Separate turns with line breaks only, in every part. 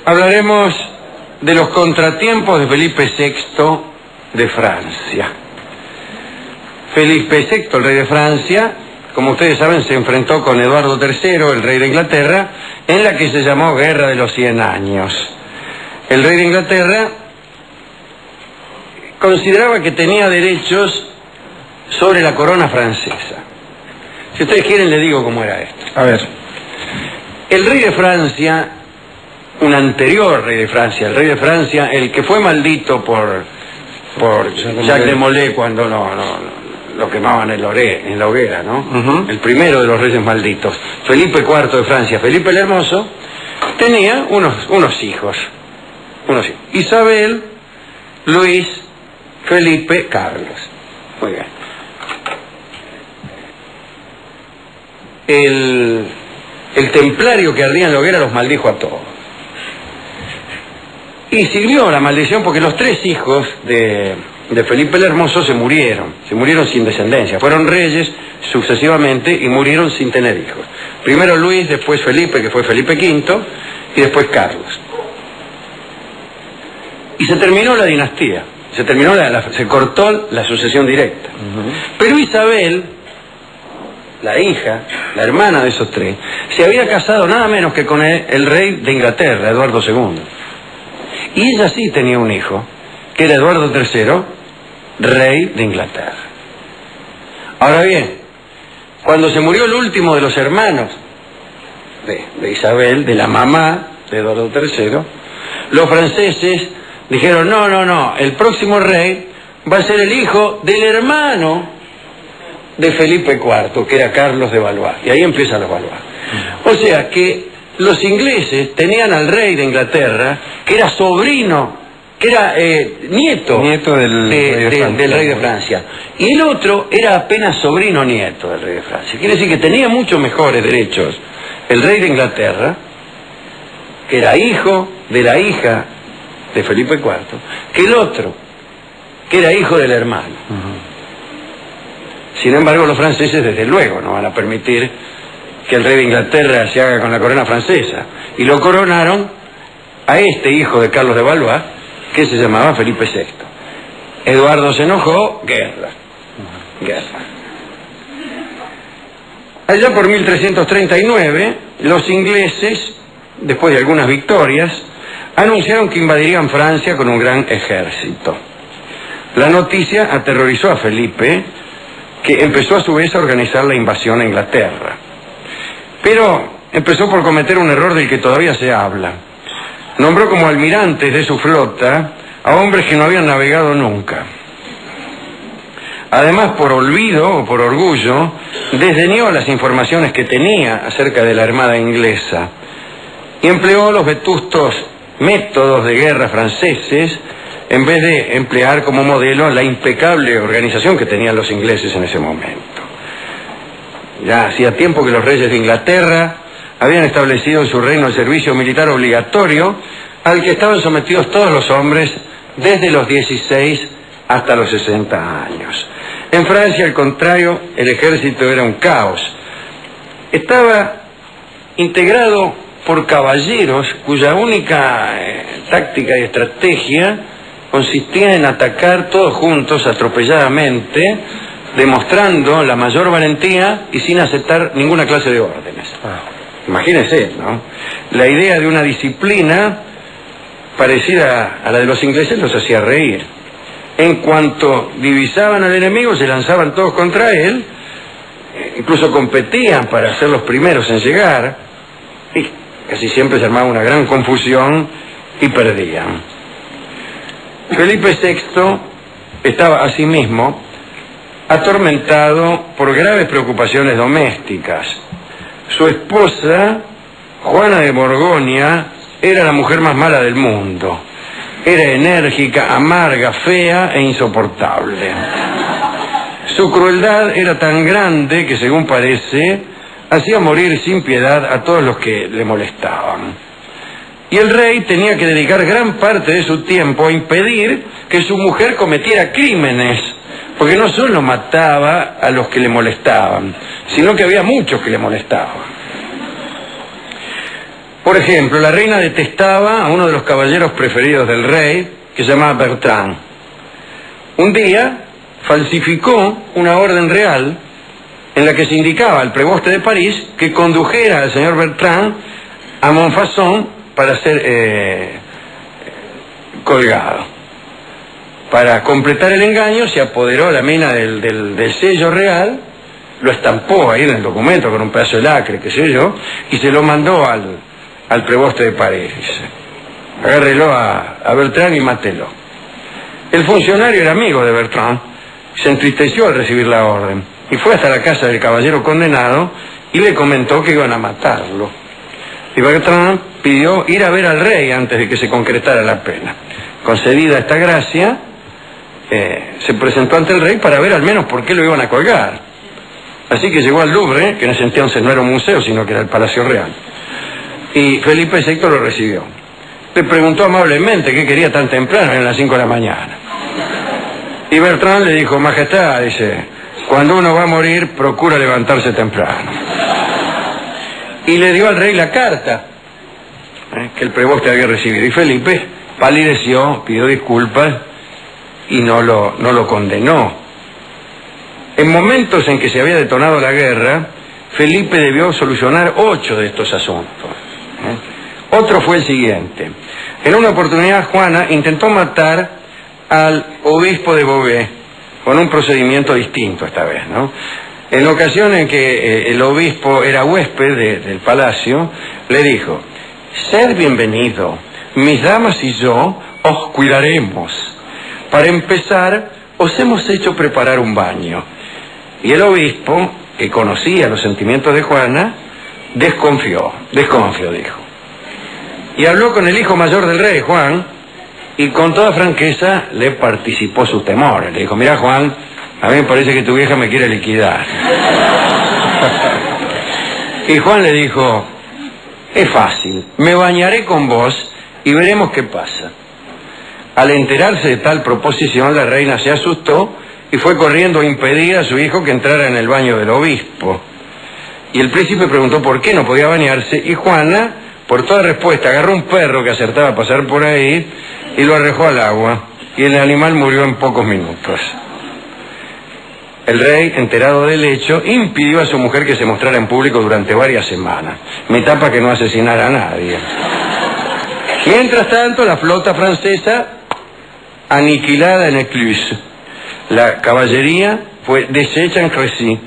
hablaremos de los contratiempos de Felipe VI de Francia. Felipe VI, el rey de Francia, como ustedes saben, se enfrentó con Eduardo III, el rey de Inglaterra, en la que se llamó Guerra de los 100 Años. El rey de Inglaterra consideraba que tenía derechos sobre la corona francesa. Si ustedes quieren, les digo cómo era esto.
A ver.
El rey de Francia, un anterior rey de Francia, el rey de Francia, el que fue maldito por Jacques de Molay cuando lo quemaban en la hoguera, ¿no? El primero de los reyes malditos, Felipe IV de Francia, Felipe el Hermoso, tenía unos hijos. Isabel, Luis, Felipe, Carlos. Muy bien. El templario que ardía en la hoguera los maldijo a todos. Y siguió la maldición porque los tres hijos de Felipe el Hermoso se murieron sin descendencia. Fueron reyes sucesivamente y murieron sin tener hijos. Primero Luis, después Felipe, que fue Felipe V, y después Carlos. Y se terminó la dinastía, se cortó la sucesión directa. Pero Isabel, la hija, la hermana de esos tres, se había casado nada menos que con el rey de Inglaterra, Eduardo II. Y ella sí tenía un hijo, que era Eduardo III, rey de Inglaterra. Ahora bien, cuando se murió el último de los hermanos de Isabel, de la mamá de Eduardo III, los franceses dijeron, no, el próximo rey va a ser el hijo del hermano de Felipe IV, que era Carlos de Valois. Y ahí empiezan los Valois. O sea que los ingleses tenían al rey de Inglaterra, que era sobrino, que era nieto del rey de Francia. Y el otro era apenas sobrino nieto del rey de Francia. Quiere decir que tenía muchos mejores derechos el rey de Inglaterra, que era hijo de la hija de Felipe IV, que el otro, que era hijo del hermano. Sin embargo, los franceses desde luego no van a permitir que el rey de Inglaterra se haga con la corona francesa, y lo coronaron a este hijo de Carlos de Valois, que se llamaba Felipe VI. Eduardo se enojó, guerra. Allá por 1339, los ingleses, después de algunas victorias, anunciaron que invadirían Francia con un gran ejército. La noticia aterrorizó a Felipe, que empezó a su vez a organizar la invasión a Inglaterra. Pero empezó por cometer un error del que todavía se habla. Nombró como almirantes de su flota a hombres que no habían navegado nunca. Además, por olvido o por orgullo, desdeñó las informaciones que tenía acerca de la armada inglesa y empleó los vetustos métodos de guerra franceses en vez de emplear como modelo la impecable organización que tenían los ingleses en ese momento. Ya hacía tiempo que los reyes de Inglaterra habían establecido en su reino el servicio militar obligatorio al que estaban sometidos todos los hombres desde los 16 hasta los 60 años. En Francia, al contrario, el ejército era un caos. Estaba integrado por caballeros cuya única táctica y estrategia consistía en atacar todos juntos atropelladamente, demostrando la mayor valentía y sin aceptar ninguna clase de órdenes. Imagínense, ¿no? La idea de una disciplina parecida a la de los ingleses los hacía reír. En cuanto divisaban al enemigo, se lanzaban todos contra él, incluso competían para ser los primeros en llegar, y casi siempre se armaba una gran confusión y perdían. Felipe VI estaba asimismo atormentado por graves preocupaciones domésticas. Su esposa, Juana de Borgoña, era la mujer más mala del mundo. Era enérgica, amarga, fea e insoportable. Su crueldad era tan grande que, según parece, hacía morir sin piedad a todos los que le molestaban. Y el rey tenía que dedicar gran parte de su tiempo a impedir que su mujer cometiera crímenes, porque no solo mataba a los que le molestaban, sino que había muchos que le molestaban. Por Por ejemplo, la reina detestaba a uno de los caballeros preferidos del rey, que se llamaba Bertrand. Un día falsificó una orden real en la que se indicaba al preboste de París que condujera al señor Bertrand a Montfaucon para ser colgado. Para completar el engaño se apoderó la mina del sello real, lo estampó ahí en el documento con un pedazo de lacre, qué sé yo, y se lo mandó al preboste de París. Agárrelo a Bertrand y mátelo. El funcionario era amigo de Bertrand, se entristeció al recibir la orden y fue hasta la casa del caballero condenado y le comentó que iban a matarlo. Y Bertrand pidió ir a ver al rey antes de que se concretara la pena. Concedida esta gracia, se presentó ante el rey para ver al menos por qué lo iban a colgar. Así que llegó al Louvre, que en ese entonces no era un museo, sino que era el Palacio Real. Y Felipe VI lo recibió. Le preguntó amablemente qué quería tan temprano, eran las 5 de la mañana. Y Bertrand le dijo: Majestad, dice, cuando uno va a morir, procura levantarse temprano. Y le dio al rey la carta que el preboste había recibido. Y Felipe palideció, pidió disculpas y no lo condenó. En momentos en que se había detonado la guerra, Felipe debió solucionar 8 de estos asuntos. Otro fue el siguiente. En una oportunidad, Juana intentó matar al obispo de Beauvais con un procedimiento distinto esta vez, ¿no? En la ocasión en que el obispo era huésped del palacio, le dijo: sed bienvenido, mis damas y yo os cuidaremos. Para empezar, os hemos hecho preparar un baño. Y el obispo, que conocía los sentimientos de Juana, desconfió, dijo. Y habló con el hijo mayor del rey, Juan, y con toda franqueza le participó sus temores. Le dijo: mira, Juan, a mí me parece que tu vieja me quiere liquidar. Y Juan le dijo: es fácil, me bañaré con vos y veremos qué pasa. Al enterarse de tal proposición, la reina se asustó y fue corriendo a impedir a su hijo que entrara en el baño del obispo. Y el príncipe preguntó por qué no podía bañarse, y Juana, por toda respuesta, agarró un perro que acertaba a pasar por ahí y lo arrojó al agua, y el animal murió en pocos minutos. El rey, enterado del hecho, impidió a su mujer que se mostrara en público durante varias semanas. Me tapa que no asesinara a nadie. Mientras tanto, la flota francesa, aniquilada en Ecluse. La caballería fue deshecha en Crecy.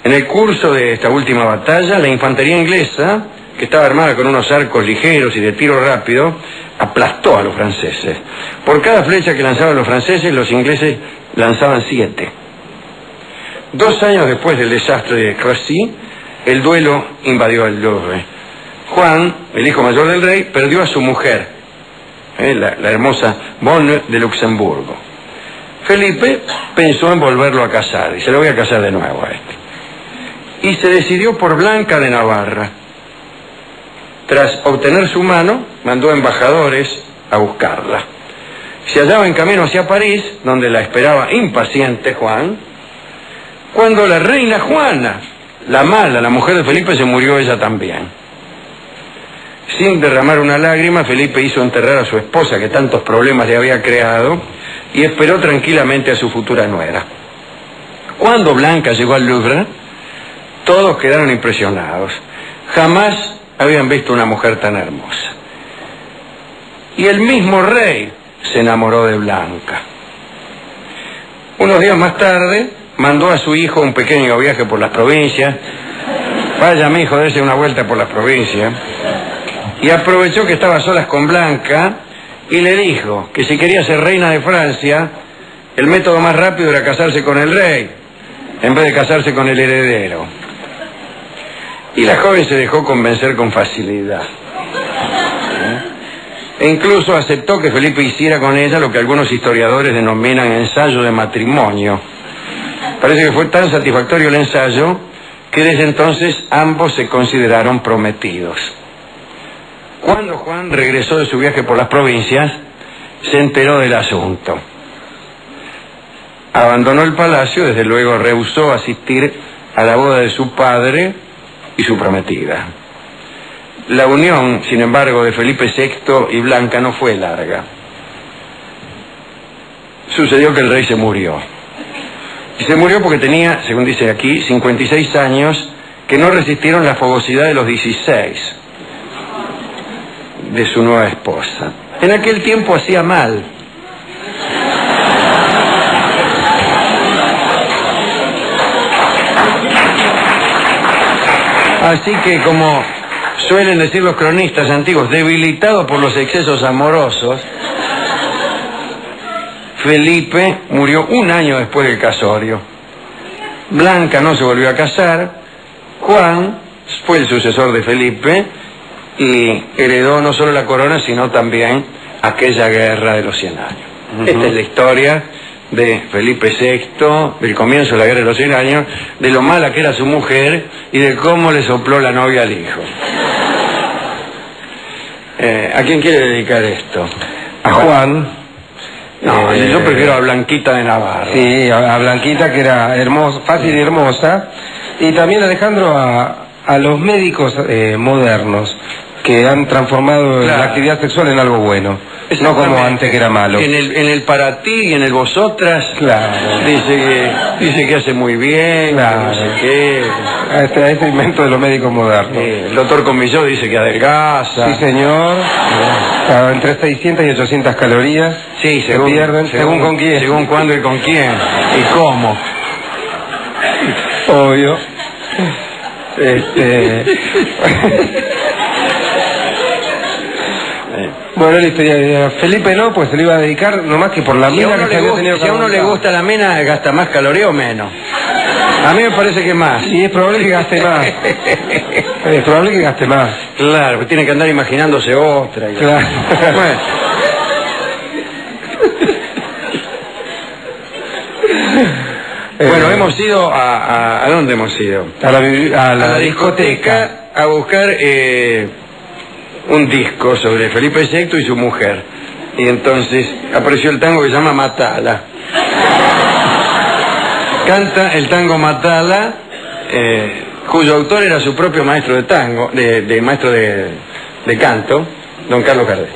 En el curso de esta última batalla, la infantería inglesa, que estaba armada con unos arcos ligeros y de tiro rápido, aplastó a los franceses. Por cada flecha que lanzaban los franceses, los ingleses lanzaban 7. 2 años después del desastre de Crecy, el duelo invadió el Louvre. Juan, el hijo mayor del rey, perdió a su mujer, la hermosa Bonne de Luxemburgo. Felipe pensó en volverlo a casar, y se lo voy a casar de nuevo a este. Y se decidió por Blanca de Navarra. Tras obtener su mano, mandó embajadores a buscarla. Se hallaba en camino hacia París, donde la esperaba impaciente Juan, cuando la reina Juana, la mala, la mujer de Felipe, se murió ella también. Sin derramar una lágrima, Felipe hizo enterrar a su esposa, que tantos problemas le había creado, y esperó tranquilamente a su futura nuera. Cuando Blanca llegó al Louvre, todos quedaron impresionados. Jamás habían visto una mujer tan hermosa. Y el mismo rey se enamoró de Blanca. Unos días más tarde, mandó a su hijo un pequeño viaje por las provincias. Vaya, mi hijo, dése una vuelta por las provincias. Y aprovechó que estaba a solas con Blanca y le dijo que si quería ser reina de Francia, el método más rápido era casarse con el rey, en vez de casarse con el heredero. Y la joven se dejó convencer con facilidad. E incluso aceptó que Felipe hiciera con ella lo que algunos historiadores denominan ensayo de matrimonio. Parece que fue tan satisfactorio el ensayo que desde entonces ambos se consideraron prometidos. Cuando Juan regresó de su viaje por las provincias, se enteró del asunto. Abandonó el palacio, desde luego rehusó asistir a la boda de su padre y su prometida. La unión, sin embargo, de Felipe VI y Blanca no fue larga. Sucedió que el rey se murió. Y se murió porque tenía, según dice aquí, 56 años que no resistieron la fogosidad de los 16 de su nueva esposa. En aquel tiempo hacía mal. Así que, como suelen decir los cronistas antiguos, debilitado por los excesos amorosos, Felipe murió un año después del casorio. Blanca no se volvió a casar. Juan fue el sucesor de Felipe y heredó no solo la corona, sino también aquella guerra de los 100 años. Esta es la historia de Felipe VI, del comienzo de la guerra de los 100 años, de lo mala que era su mujer y de cómo le sopló la novia al hijo. ¿A quién quiere dedicar esto?
A Juan.
No, yo prefiero a Blanquita de Navarra.
Sí, a Blanquita, que era hermosa, fácil y hermosa. Y también, Alejandro, a los médicos modernos que han transformado la actividad sexual en algo bueno. No como antes, que era malo.
En el para ti y en el vosotras,
claro,
dice que hace muy bien,
claro,
no sé qué.
Este invento de los médicos modernos.
El doctor Comilló dice que adelgaza.
Sí, señor. Claro, entre 600 y 800 calorías.
Sí,
se pierden, según con quién.
Según cuándo y con quién. Y cómo.
Obvio. Bueno, la historia, Felipe no, pues se le iba a dedicar nomás que por la mina que se había tenido.
Si a uno le gusta la mina, ¿gasta más caloría o menos? A mí me parece que más.
Sí, es probable que gaste más. Es probable que gaste más.
Claro, pues tiene que andar imaginándose otra.
Claro.
Bueno, hemos ido ¿a dónde hemos ido?
A la discoteca
a buscar un disco sobre Felipe VI y su mujer. Y entonces apareció el tango que se llama Matala. Canta el tango Matala, cuyo autor era su propio maestro de tango, maestro de canto, don Carlos Gardel.